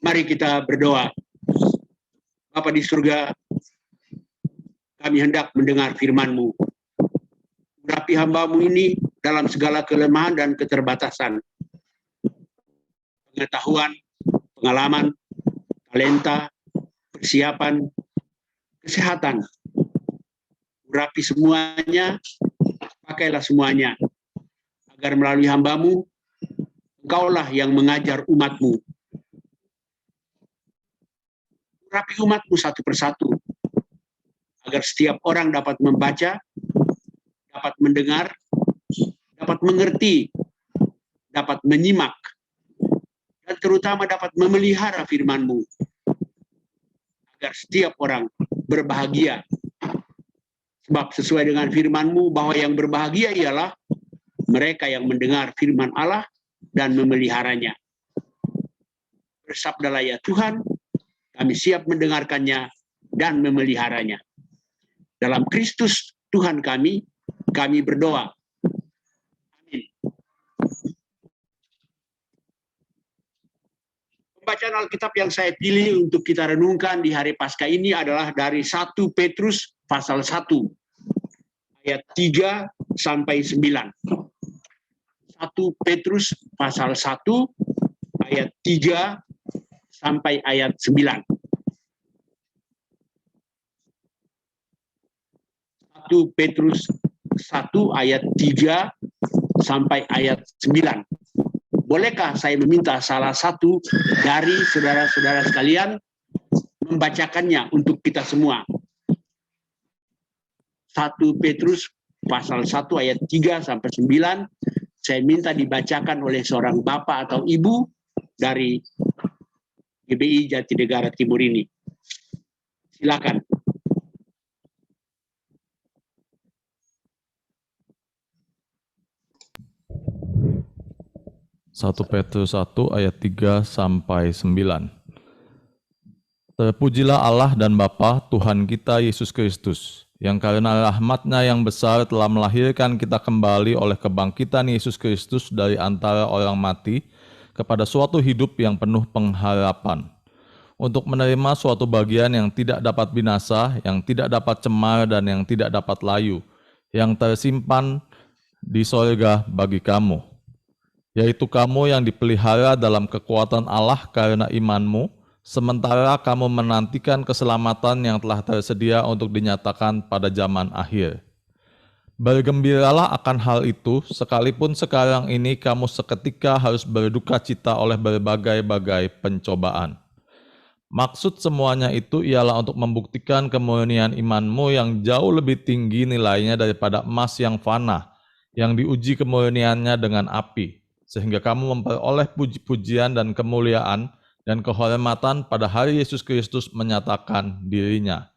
Mari kita berdoa. Bapa di surga, kami hendak mendengar firman-Mu. Urapi hamba-Mu ini dalam segala kelemahan dan keterbatasan. Pengetahuan, pengalaman, talenta, persiapan, kesehatan. Urapi semuanya, pakailah semuanya. Agar melalui hamba-Mu, Engkaulah yang mengajar umat-Mu. Urapi umat-Mu satu persatu. Agar setiap orang dapat membaca, dapat mendengar, dapat mengerti, dapat menyimak, dan terutama dapat memelihara firman-Mu. Agar setiap orang berbahagia. Sebab sesuai dengan firman-Mu bahwa yang berbahagia ialah mereka yang mendengar firman Allah dan memeliharanya. Bersabdalah ya Tuhan, kami siap mendengarkannya dan memeliharanya. Dalam Kristus Tuhan kami berdoa. Amin. Pembacaan Alkitab yang saya pilih untuk kita renungkan di hari Paskah ini adalah dari 1 Petrus pasal 1 ayat 3 sampai 9. 1 Petrus pasal 1 ayat 3 sampai ayat 9. 1 Petrus 1 ayat 3 sampai ayat 9. Bolehkah saya meminta salah satu dari saudara-saudara sekalian membacakannya untuk kita semua? 1 Petrus pasal 1 ayat 3 sampai 9. Saya minta dibacakan oleh seorang bapak atau ibu dari GBI Jatinegara Timur ini. Silakan. Satu Petrus 1 ayat 3 sampai 9. Terpujilah Allah dan Bapa Tuhan kita Yesus Kristus, yang karena rahmat-Nya yang besar telah melahirkan kita kembali oleh kebangkitan Yesus Kristus dari antara orang mati kepada suatu hidup yang penuh pengharapan, untuk menerima suatu bagian yang tidak dapat binasa, yang tidak dapat cemar, dan yang tidak dapat layu, yang tersimpan di sorga bagi kamu, yaitu kamu yang dipelihara dalam kekuatan Allah karena imanmu, sementara kamu menantikan keselamatan yang telah tersedia untuk dinyatakan pada zaman akhir. Bergembiralah akan hal itu, sekalipun sekarang ini kamu seketika harus berduka cita oleh berbagai-bagai pencobaan. Maksud semuanya itu ialah untuk membuktikan kemurnian imanmu yang jauh lebih tinggi nilainya daripada emas yang fana, yang diuji kemurniannya dengan api, sehingga kamu memperoleh puji-pujian dan kemuliaan dan kehormatan pada hari Yesus Kristus menyatakan dirinya.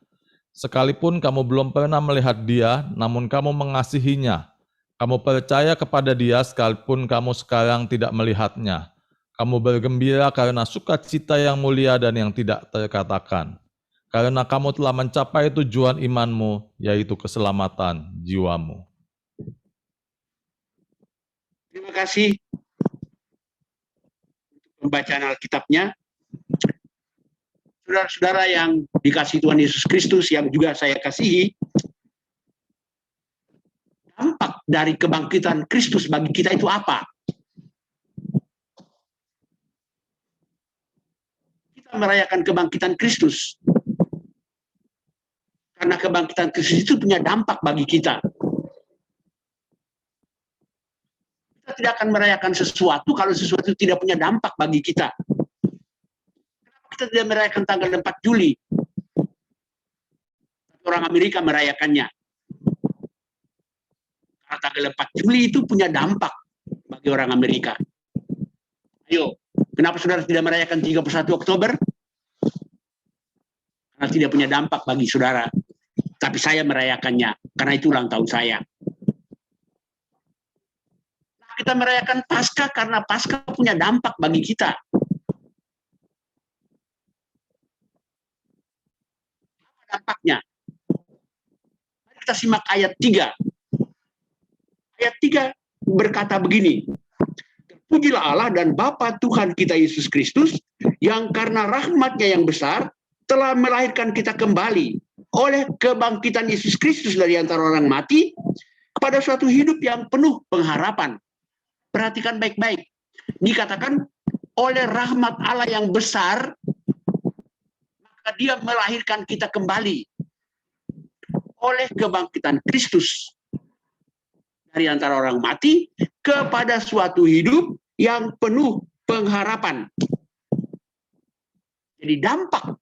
Sekalipun kamu belum pernah melihat Dia, namun kamu mengasihinya. Kamu percaya kepada Dia sekalipun kamu sekarang tidak melihatnya. Kamu bergembira karena sukacita yang mulia dan yang tidak terkatakan. Karena kamu telah mencapai tujuan imanmu, yaitu keselamatan jiwamu. Terima kasih pembacaan Alkitabnya. Saudara-saudara yang dikasihi Tuhan Yesus Kristus yang juga saya kasihi, dampak dari kebangkitan Kristus bagi kita itu apa? Kita merayakan kebangkitan Kristus. Karena kebangkitan Kristus itu punya dampak bagi kita. Kita tidak akan merayakan sesuatu kalau sesuatu tidak punya dampak bagi kita. Kita tidak merayakan tanggal 4 Juli. Orang Amerika merayakannya. Karena tanggal 4 Juli itu punya dampak bagi orang Amerika. Ayo, kenapa saudara tidak merayakan 31 Oktober? Karena tidak punya dampak bagi saudara. Tapi saya merayakannya, karena itu ulang tahun saya. Nah, kita merayakan Paskah karena Paskah punya dampak bagi kita. Dampaknya. Mari kita simak ayat 3. Ayat 3 berkata begini, Pujilah Allah dan Bapa Tuhan kita Yesus Kristus, yang karena rahmat-Nya yang besar telah melahirkan kita kembali oleh kebangkitan Yesus Kristus dari antara orang mati kepada suatu hidup yang penuh pengharapan. Perhatikan baik-baik. Dikatakan oleh rahmat Allah yang besar, maka Dia melahirkan kita kembali oleh kebangkitan Kristus dari antara orang mati kepada suatu hidup yang penuh pengharapan. Jadi dampak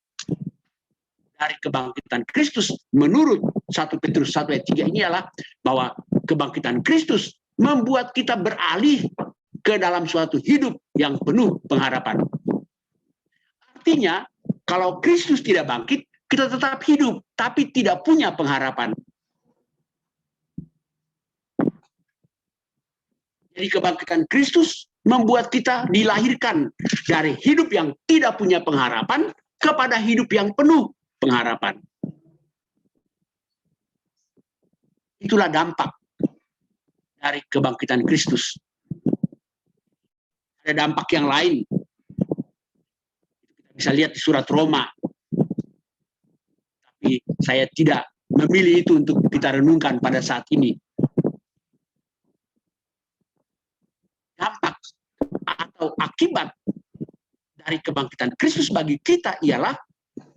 dari kebangkitan Kristus menurut 1 Petrus 1 ayat 3 ini adalah bahwa kebangkitan Kristus membuat kita beralih ke dalam suatu hidup yang penuh pengharapan. Artinya, kalau Kristus tidak bangkit, kita tetap hidup, tapi tidak punya pengharapan. Jadi kebangkitan Kristus membuat kita dilahirkan dari hidup yang tidak punya pengharapan kepada hidup yang penuh pengharapan. Itulah dampak dari kebangkitan Kristus. Ada dampak yang lain. Kita bisa lihat di surat Roma. Tapi saya tidak memilih itu untuk kita renungkan pada saat ini. Dampak atau akibat dari kebangkitan Kristus bagi kita ialah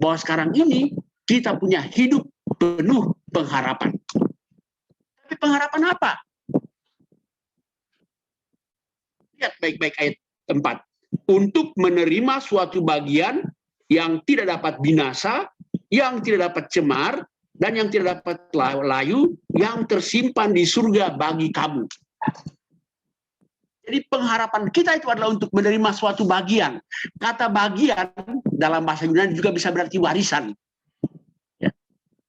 bahwa sekarang ini kita punya hidup penuh pengharapan. Tapi pengharapan apa? Lihat baik-baik ayat 4. Untuk menerima suatu bagian yang tidak dapat binasa, yang tidak dapat cemar, dan yang tidak dapat layu, yang tersimpan di surga bagi kamu. Jadi pengharapan kita itu adalah untuk menerima suatu bagian. Kata bagian dalam bahasa Yunani juga bisa berarti warisan. Ya.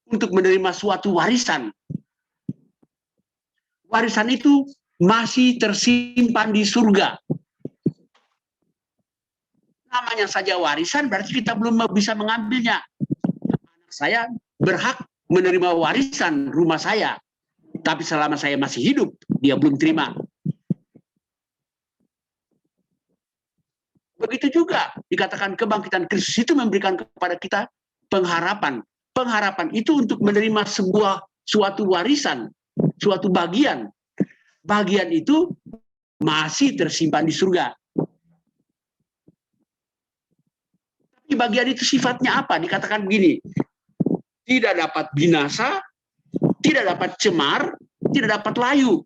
Untuk menerima suatu warisan. Warisan itu masih tersimpan di surga. Namanya saja warisan, berarti kita belum bisa mengambilnya. Anak saya berhak menerima warisan rumah saya. Tapi selama saya masih hidup, dia belum terima. Begitu juga dikatakan kebangkitan Kristus itu memberikan kepada kita pengharapan. Pengharapan itu untuk menerima suatu warisan, suatu bagian. Bagian itu masih tersimpan di surga. Tapi bagian itu sifatnya apa? Dikatakan begini, tidak dapat binasa, tidak dapat cemar, tidak dapat layu.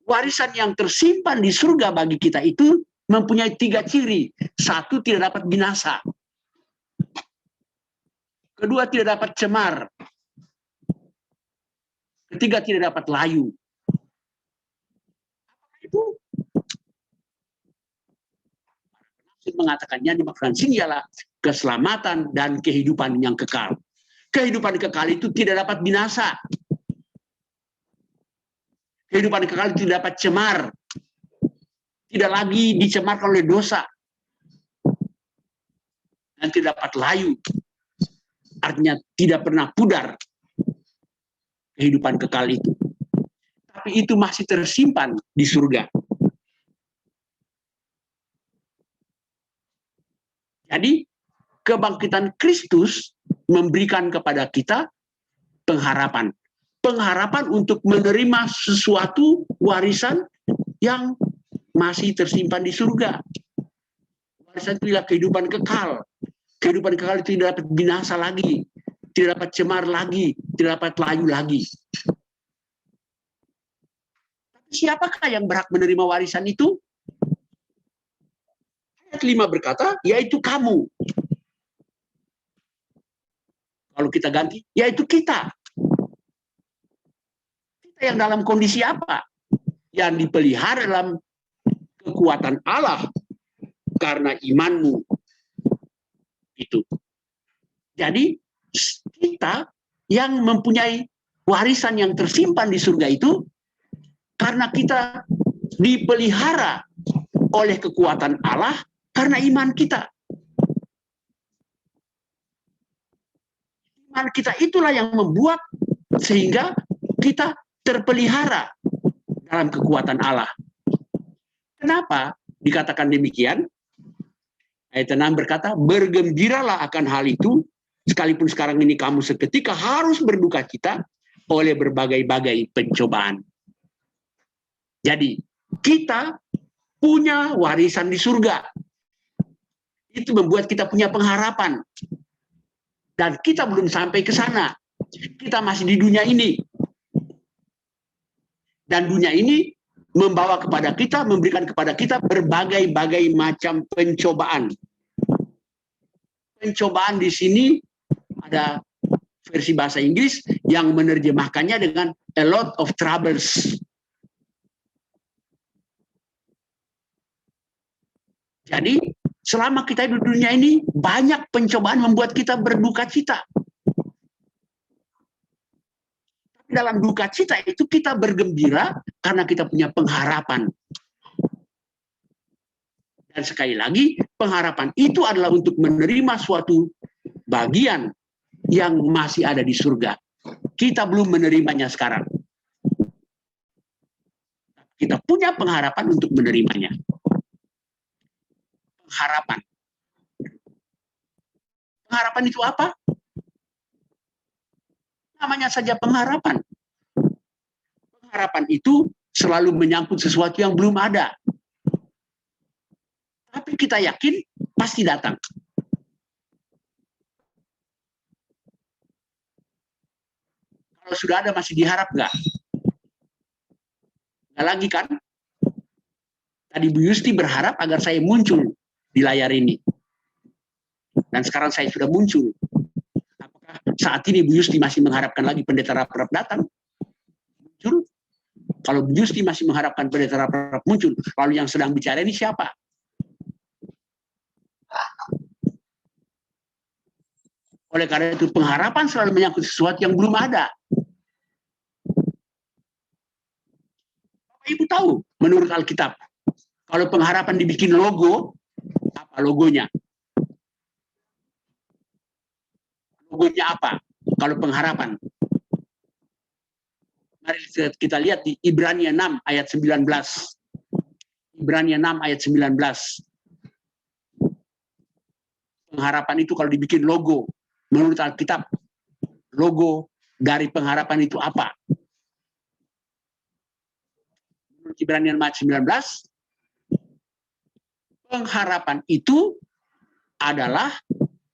Warisan yang tersimpan di surga bagi kita itu mempunyai 3 ciri. 1, tidak dapat binasa. Kedua, tidak dapat cemar. Ketiga, tidak dapat layu. Itu mengatakannya dimaksudkan sini ialah keselamatan dan kehidupan yang kekal. Kehidupan kekal itu tidak dapat binasa. Kehidupan kekal itu tidak dapat cemar. Tidak lagi dicemarkan oleh dosa. Dan tidak dapat layu. Artinya tidak pernah pudar kehidupan kekal itu. Tapi itu masih tersimpan di surga. Jadi kebangkitan Kristus memberikan kepada kita pengharapan. Pengharapan untuk menerima sesuatu warisan yang masih tersimpan di surga. Warisan itu adalah kehidupan kekal. Kehidupan kekal itu tidak dapat binasa lagi, tidak dapat cemar lagi, tidak dapat layu lagi. Tapi siapakah yang berhak menerima warisan itu? Ayat 5 berkata, yaitu kamu. Kalau kita ganti, yaitu kita. Yang dalam kondisi apa? Yang dipelihara dalam kekuatan Allah karena imanmu. Itu. Jadi kita yang mempunyai warisan yang tersimpan di surga itu karena kita dipelihara oleh kekuatan Allah karena iman kita. Iman kita itulah yang membuat sehingga kita terpelihara dalam kekuatan Allah. Kenapa dikatakan demikian? Ayat 6 berkata, bergembiralah akan hal itu, sekalipun sekarang ini kamu seketika harus berduka cita oleh berbagai-bagai pencobaan. Jadi, kita punya warisan di surga. Itu membuat kita punya pengharapan. Dan kita belum sampai ke sana. Kita masih di dunia ini. Dan dunia ini membawa kepada kita, memberikan kepada kita berbagai-bagai macam pencobaan. Pencobaan di sini ada versi bahasa Inggris yang menerjemahkannya dengan a lot of troubles. Jadi, selama kita di dunia ini, banyak pencobaan membuat kita berduka cita. Dalam duka cita itu kita bergembira karena kita punya pengharapan. Dan sekali lagi, pengharapan itu adalah untuk menerima suatu bagian yang masih ada di surga. Kita belum menerimanya sekarang. Kita punya pengharapan untuk menerimanya. Pengharapan. Pengharapan itu apa? Namanya saja pengharapan. Pengharapan itu selalu menyangkut sesuatu yang belum ada. Tapi kita yakin pasti datang. Kalau sudah ada masih diharap nggak? Nggak lagi kan? Tadi Bu Yusti berharap agar saya muncul di layar ini. Dan sekarang saya sudah muncul. Saat ini Bu Yusti masih mengharapkan lagi pendeta Rap-Rap datang? Muncul. Kalau Bu Yusti masih mengharapkan pendeta Rap-Rap muncul, lalu yang sedang bicara ini siapa? Oleh karena itu pengharapan selalu menyangkut sesuatu yang belum ada. Bapak Ibu tahu, menurut Alkitab, kalau pengharapan dibikin logo, apa logonya? Logonya apa? Kalau pengharapan. Mari kita lihat di Ibrani 6 ayat 19. Ibrani 6 ayat 19. Pengharapan itu kalau dibikin logo, menurut Alkitab, logo dari pengharapan itu apa? Menurut Ibrani 6 ayat 19, pengharapan itu adalah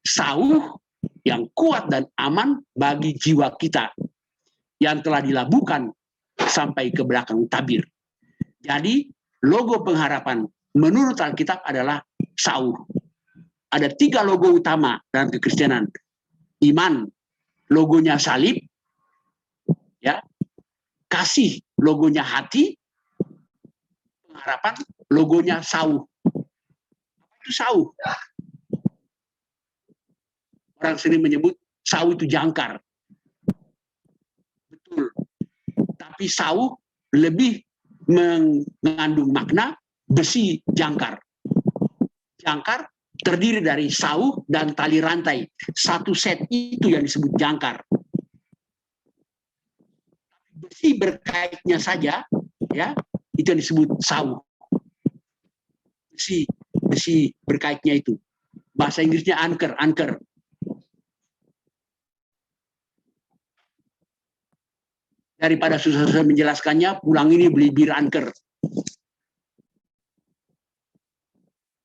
sauh yang kuat dan aman bagi jiwa kita yang telah dilabuhkan sampai ke belakang tabir. Jadi logo pengharapan menurut Alkitab adalah sauh. Ada 3 logo utama dalam kekristenan. Iman, logonya salib, ya. Kasih, logonya hati. Pengharapan, logonya sauh. Apa itu sauh? Orang sering menyebut sauh itu jangkar. Betul. Tapi sauh lebih mengandung makna besi jangkar. Jangkar terdiri dari sauh dan tali rantai. Satu set itu yang disebut jangkar. Besi berkaitnya saja, ya, itu yang disebut sauh. Besi berkaitnya itu. Bahasa Inggrisnya anchor. Daripada susah-susah menjelaskannya, pulang ini beli bir anchor.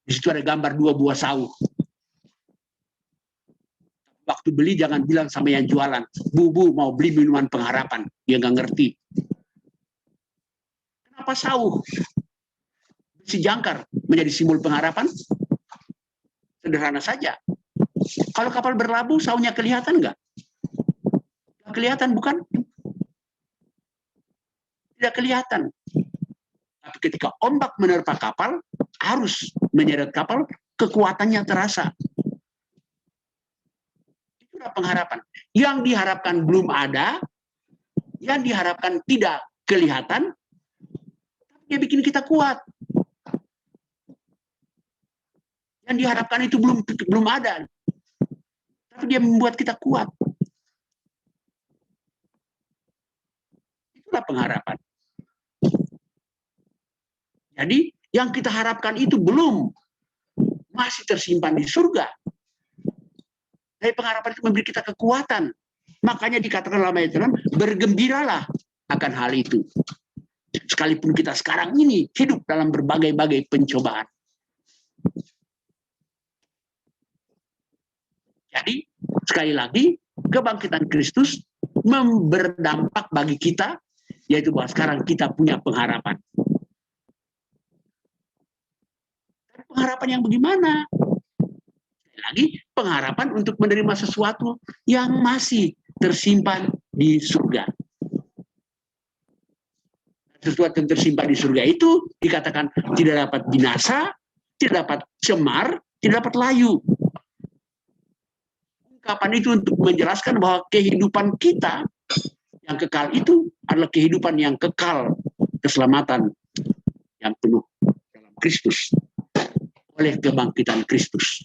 Di situ ada gambar 2 buah sauh. Waktu beli jangan bilang sama yang jualan, Bu mau beli minuman pengharapan. Dia nggak ngerti. Kenapa sauh? Si jangkar menjadi simbol pengharapan? Sederhana saja. Kalau kapal berlabuh, sauhnya kelihatan nggak? Nggak kelihatan, bukan? Tidak kelihatan. Tapi ketika ombak menerpa kapal, arus menyeret kapal, kekuatannya terasa. Itulah pengharapan. Yang diharapkan belum ada, yang diharapkan tidak kelihatan, dia bikin kita kuat. Yang diharapkan itu belum ada, tapi dia membuat kita kuat. Itulah pengharapan. Jadi yang kita harapkan itu belum, masih tersimpan di surga. Tapi pengharapan itu memberi kita kekuatan. Makanya dikatakan dalam ayat 6, bergembiralah akan hal itu. Sekalipun kita sekarang ini hidup dalam berbagai-bagai pencobaan. Jadi, sekali lagi, kebangkitan Kristus berdampak bagi kita, yaitu bahwa sekarang kita punya pengharapan. Pengharapan yang bagaimana? Sekali lagi, pengharapan untuk menerima sesuatu yang masih tersimpan di surga. Sesuatu yang tersimpan di surga itu dikatakan tidak dapat binasa, tidak dapat cemar, tidak dapat layu. Ungkapan itu untuk menjelaskan bahwa kehidupan kita yang kekal itu adalah kehidupan yang kekal, keselamatan yang penuh dalam Kristus, oleh kebangkitan Kristus.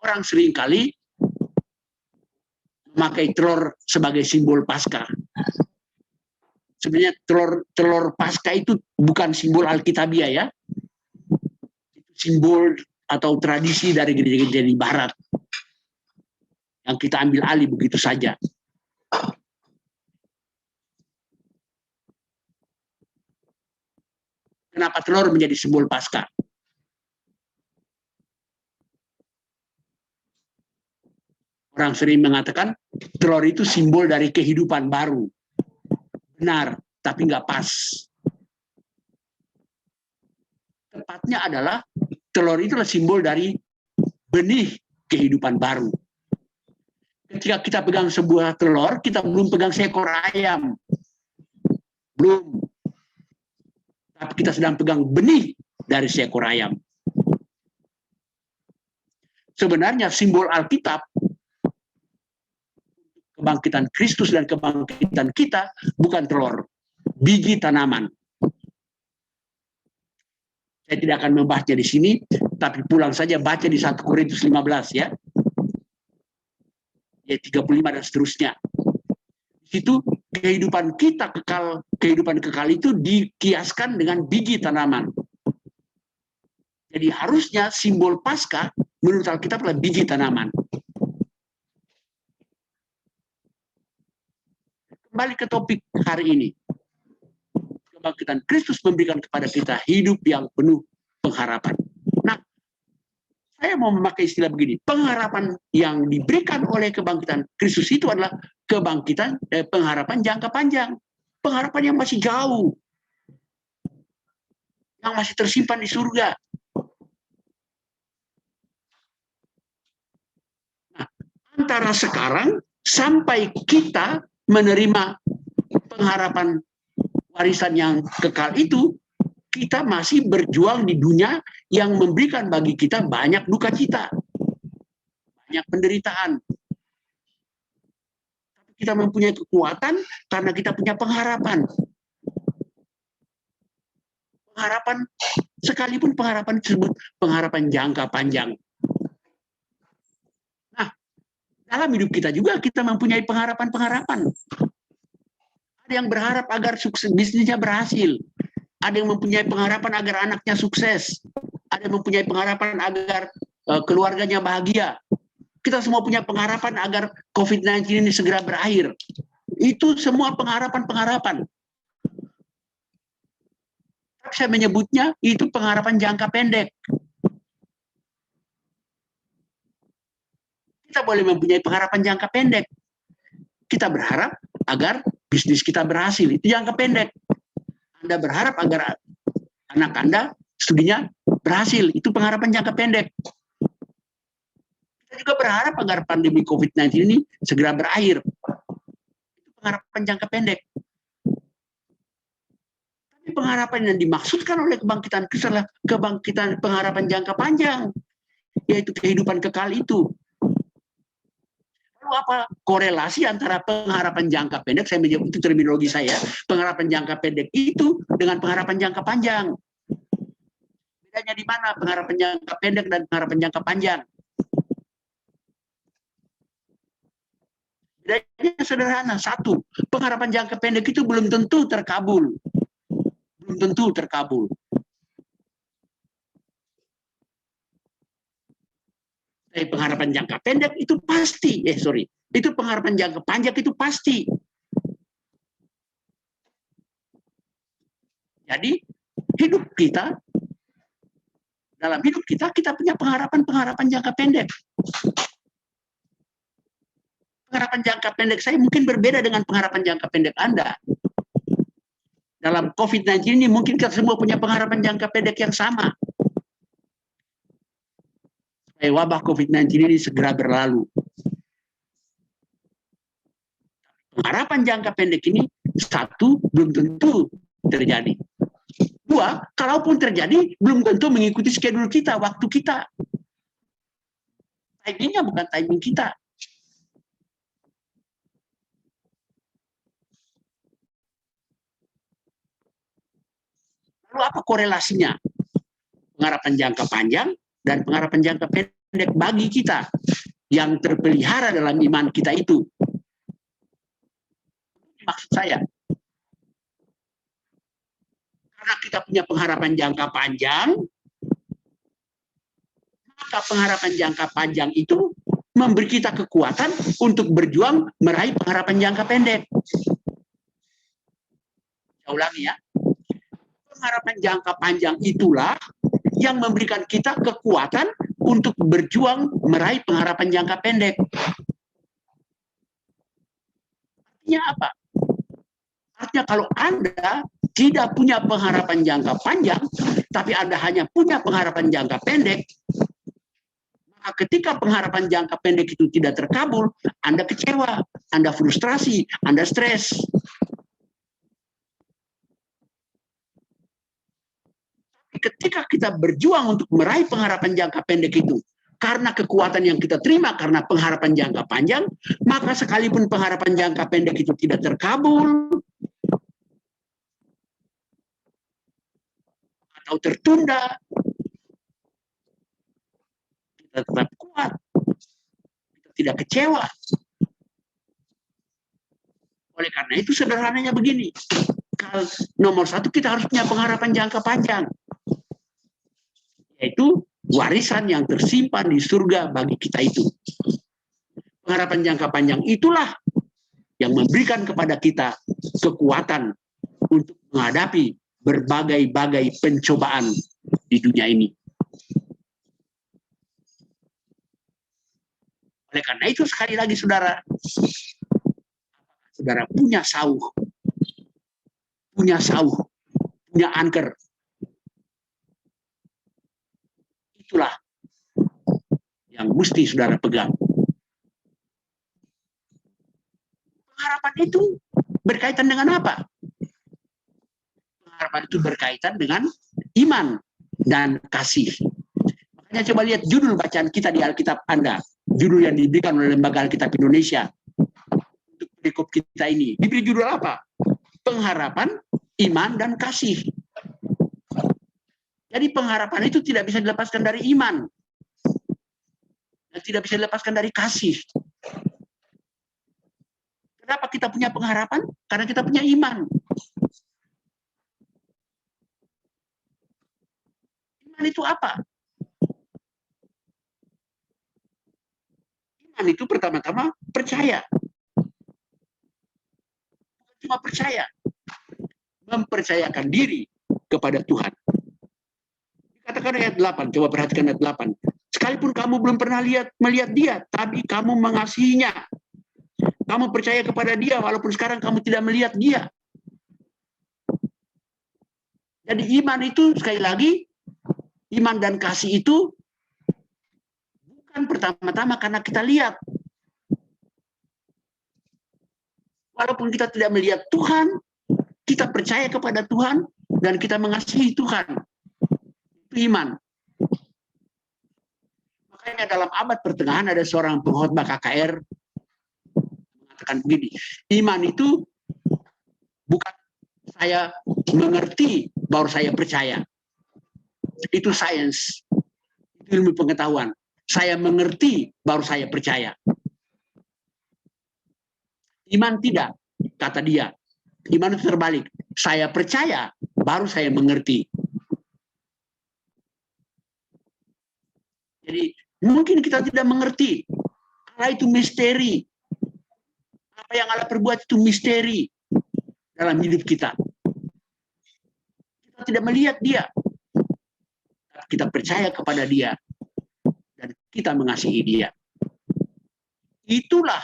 Orang seringkali memakai telur sebagai simbol Paskah. Sebenarnya telur Paskah itu bukan simbol Alkitabiah ya. Itu simbol atau tradisi dari gereja-gereja di barat. Yang kita ambil alih begitu saja. Kenapa telur menjadi simbol Paskah? Orang sering mengatakan telur itu simbol dari kehidupan baru. Benar, tapi nggak pas. Tepatnya adalah telur itu adalah simbol dari benih kehidupan baru. Ketika kita pegang sebuah telur, kita belum pegang seekor ayam. Belum. Tapi kita sedang pegang benih dari seekor ayam. Sebenarnya simbol Alkitab, kebangkitan Kristus dan kebangkitan kita bukan telur, biji tanaman. Saya tidak akan membahasnya di sini, tapi pulang saja baca di 1 Korintus 15 ya. Ayat 35 dan seterusnya. Di situ kehidupan kita kekal, kehidupan kekal itu dikiaskan dengan biji tanaman. Jadi harusnya simbol Paskah menurut Alkitab adalah biji tanaman. Kembali ke topik hari ini. Kebangkitan Kristus memberikan kepada kita hidup yang penuh pengharapan. Nah, saya mau memakai istilah begini. Pengharapan yang diberikan oleh kebangkitan Kristus itu adalah kebangkitan pengharapan jangka panjang. Pengharapan yang masih jauh. Yang masih tersimpan di surga. Nah, antara sekarang sampai kita menerima pengharapan warisan yang kekal itu, kita masih berjuang di dunia yang memberikan bagi kita banyak duka cita, banyak penderitaan. Kita mempunyai kekuatan karena kita punya pengharapan. Pengharapan, sekalipun pengharapan disebut pengharapan jangka panjang. Nah, dalam hidup kita juga kita mempunyai pengharapan-pengharapan. Ada yang berharap agar sukses bisnisnya berhasil. Ada yang mempunyai pengharapan agar anaknya sukses. Ada yang mempunyai pengharapan agar keluarganya bahagia. Kita semua punya pengharapan agar COVID-19 ini segera berakhir. Itu semua pengharapan-pengharapan. Tapi saya menyebutnya itu pengharapan jangka pendek. Kita boleh mempunyai pengharapan jangka pendek. Kita berharap agar bisnis kita berhasil. Itu jangka pendek. Anda berharap agar anak Anda studinya berhasil. Itu pengharapan jangka pendek. Kita juga berharap agar pandemi COVID-19 ini segera berakhir. Itu pengharapan jangka pendek. Tapi pengharapan yang dimaksudkan oleh kebangkitan Kristus adalah kebangkitan pengharapan jangka panjang. Yaitu kehidupan kekal itu. Lalu apa korelasi antara pengharapan jangka pendek, saya menyebut itu terminologi saya, pengharapan jangka pendek itu dengan pengharapan jangka panjang. Bedanya di mana pengharapan jangka pendek dan pengharapan jangka panjang? Bedanya sederhana. Satu, pengharapan jangka pendek itu belum tentu terkabul. Belum tentu terkabul. Tapi pengharapan jangka pendek itu pasti. Itu pengharapan jangka panjang itu pasti. Jadi dalam hidup kita punya pengharapan jangka pendek. Pengharapan jangka pendek saya mungkin berbeda dengan pengharapan jangka pendek Anda. Dalam COVID-19 ini mungkin kita semua punya pengharapan jangka pendek yang sama. Supaya wabah COVID-19 ini segera berlalu. Pengharapan jangka pendek ini, satu, belum tentu terjadi. Dua, kalaupun terjadi, belum tentu mengikuti schedule kita, waktu kita. Timingnya bukan timing kita. Lalu apa korelasinya? Pengharapan jangka panjang dan pengharapan jangka pendek bagi kita yang terpelihara dalam iman kita itu. Maksud saya, karena kita punya pengharapan jangka panjang, maka pengharapan jangka panjang itu memberi kita kekuatan untuk berjuang meraih pengharapan jangka pendek. Saya ulangi ya. Pengharapan jangka panjang itulah yang memberikan kita kekuatan untuk berjuang meraih pengharapan jangka pendek. Artinya apa? Artinya kalau Anda tidak punya pengharapan jangka panjang, tapi Anda hanya punya pengharapan jangka pendek, maka ketika pengharapan jangka pendek itu tidak terkabul, Anda kecewa, Anda frustrasi, Anda stres. Ketika kita berjuang untuk meraih pengharapan jangka pendek itu, karena kekuatan yang kita terima karena pengharapan jangka panjang, maka sekalipun pengharapan jangka pendek itu tidak terkabul atau tertunda, kita tetap kuat, kita tidak kecewa. Oleh karena itu sederhananya begini, nomor satu kita harus punya pengharapan jangka panjang, yaitu warisan yang tersimpan di surga bagi kita itu. Pengharapan jangka panjang itulah yang memberikan kepada kita kekuatan untuk menghadapi berbagai-bagai pencobaan di dunia ini. Oleh karena itu sekali lagi saudara punya sauh, punya anker. Itulah yang mesti saudara pegang. Pengharapan itu berkaitan dengan apa? Pengharapan itu berkaitan dengan iman dan kasih. Makanya coba lihat judul bacaan kita di Alkitab Anda. Judul yang diberikan oleh Lembaga Alkitab Indonesia untuk perikop kita ini. Diberi judul apa? Pengharapan, iman, dan kasih. Jadi pengharapan itu tidak bisa dilepaskan dari iman. Dan tidak bisa dilepaskan dari kasih. Kenapa kita punya pengharapan? Karena kita punya iman. Iman itu apa? Iman itu pertama-tama percaya. Bukan cuma percaya. Mempercayakan diri kepada Tuhan. Katakan ayat 8, coba perhatikan ayat 8. Sekalipun kamu belum pernah melihat dia, tapi kamu mengasihinya. Kamu percaya kepada dia, walaupun sekarang kamu tidak melihat dia. Jadi iman itu, sekali lagi, iman dan kasih itu bukan pertama-tama karena kita lihat. Walaupun kita tidak melihat Tuhan, kita percaya kepada Tuhan, dan kita mengasihi Tuhan. Iman. Makanya dalam abad pertengahan ada seorang pengkhotbah KKR mengatakan begini, iman itu bukan saya mengerti baru saya percaya. Itu sains, itu ilmu pengetahuan. Saya mengerti baru saya percaya. Iman tidak, kata dia. Iman itu terbalik. Saya percaya, baru saya mengerti. Jadi mungkin kita tidak mengerti. Allah itu misteri. Apa yang Allah perbuat itu misteri dalam hidup kita. Kita tidak melihat dia. Kita percaya kepada dia. Dan kita mengasihi dia. Itulah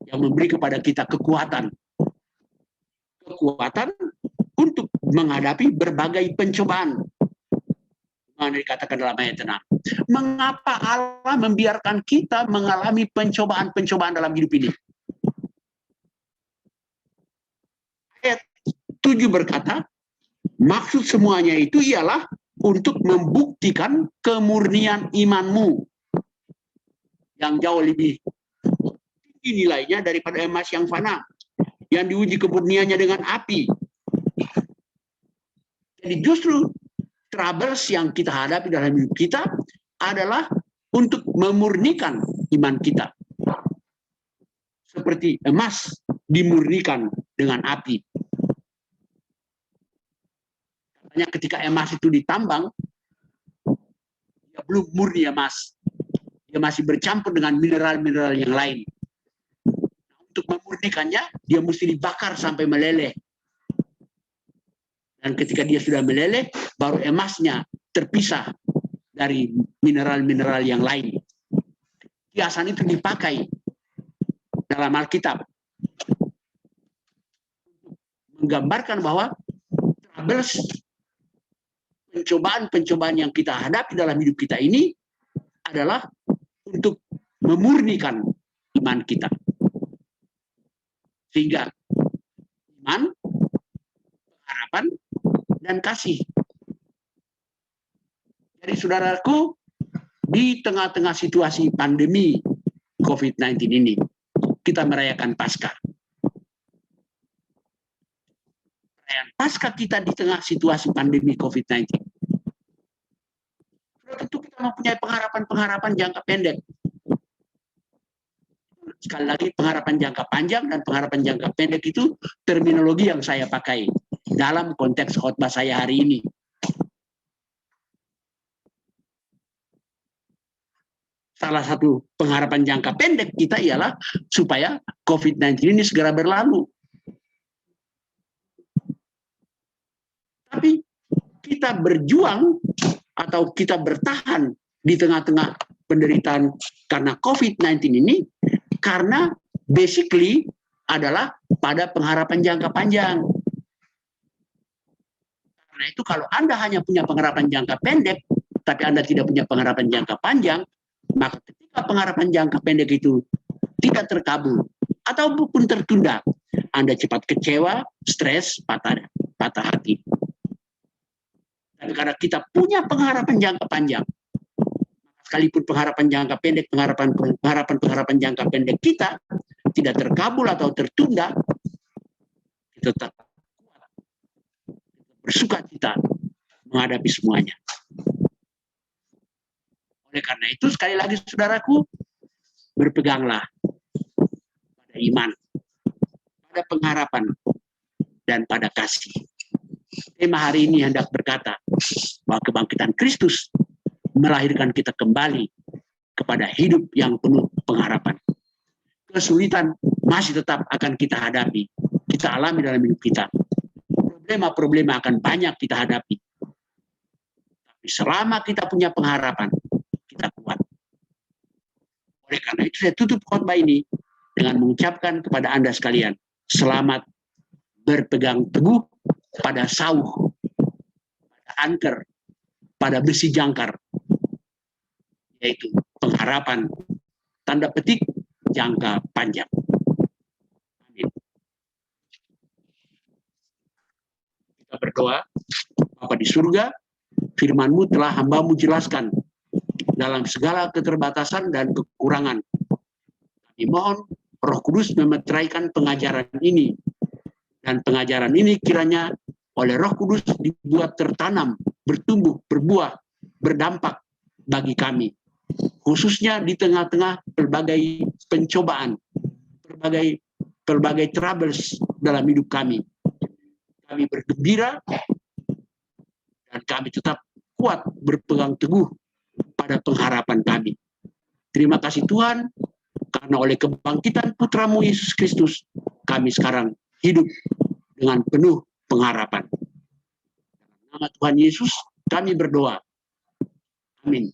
yang memberi kepada kita kekuatan. Kekuatan untuk menghadapi berbagai pencobaan. Yang dikatakan dalam ayat 6. Mengapa Allah membiarkan kita mengalami pencobaan-pencobaan dalam hidup ini? Ayat 7 berkata, maksud semuanya itu ialah untuk membuktikan kemurnian imanmu yang jauh lebih tinggi nilainya daripada emas yang fana, yang diuji kemurniannya dengan api. Jadi justru troubles yang kita hadapi dalam hidup kita adalah untuk memurnikan iman kita. Seperti emas dimurnikan dengan api. Katanya ketika emas itu ditambang, dia belum murni emas. Dia masih bercampur dengan mineral-mineral yang lain. Untuk memurnikannya, dia mesti dibakar sampai meleleh. Dan ketika dia sudah meleleh, baru emasnya terpisah dari mineral-mineral yang lain. Kiasan itu dipakai dalam Alkitab. Menggambarkan bahwa troubles, pencobaan-pencobaan yang kita hadapi dalam hidup kita ini adalah untuk memurnikan iman kita. Sehingga iman, harapan, dan kasih. Jadi saudaraku, di tengah-tengah situasi pandemi COVID-19 ini, kita merayakan Paskah. Perayaan Paskah kita di tengah situasi pandemi COVID-19. Tentu kita mempunyai pengharapan-pengharapan jangka pendek. Sekali lagi, pengharapan jangka panjang dan pengharapan jangka pendek itu terminologi yang saya pakai dalam konteks khotbah saya hari ini. Salah satu pengharapan jangka pendek kita ialah supaya COVID-19 ini segera berlalu. Tapi kita berjuang atau kita bertahan di tengah-tengah penderitaan karena COVID-19 ini karena basically adalah pada pengharapan jangka panjang. Karena itu kalau Anda hanya punya pengharapan jangka pendek, tapi Anda tidak punya pengharapan jangka panjang, maka ketika pengharapan jangka pendek itu tidak terkabul ataupun tertunda, Anda cepat kecewa, stres, patah hati. Dan karena kita punya pengharapan jangka panjang, sekalipun pengharapan jangka pendek, pengharapan jangka pendek kita tidak terkabul atau tertunda, kita tetap kuat, bersukacita menghadapi semuanya. Oleh karena itu, sekali lagi saudaraku, berpeganglah pada iman, pada pengharapan, dan pada kasih. Tema hari ini hendak berkata bahwa kebangkitan Kristus melahirkan kita kembali kepada hidup yang penuh pengharapan. Kesulitan masih tetap akan kita hadapi, kita alami dalam hidup kita. Problema-problema akan banyak kita hadapi. Tapi selama kita punya pengharapan, kita kuat. Oleh karena itu saya tutup khotbah ini dengan mengucapkan kepada Anda sekalian, selamat berpegang teguh pada sauh, pada anker, pada besi jangkar, yaitu pengharapan, tanda petik, jangka panjang. Amin. Kita berdoa. Bapa di surga, firman-Mu telah hamba-Mu jelaskan dalam segala keterbatasan dan kekurangan. Kami mohon Roh Kudus memeteraikan pengajaran ini, dan pengajaran ini kiranya oleh Roh Kudus dibuat tertanam, bertumbuh, berbuah, berdampak bagi kami. Khususnya di tengah-tengah berbagai pencobaan, berbagai berbagai troubles dalam hidup kami. Kami bergembira dan kami tetap kuat berpegang teguh pada pengharapan kami. Terima kasih Tuhan, karena oleh kebangkitan Putra-Mu Yesus Kristus, kami sekarang hidup dengan penuh pengharapan. Dalam nama Tuhan Yesus, kami berdoa. Amin.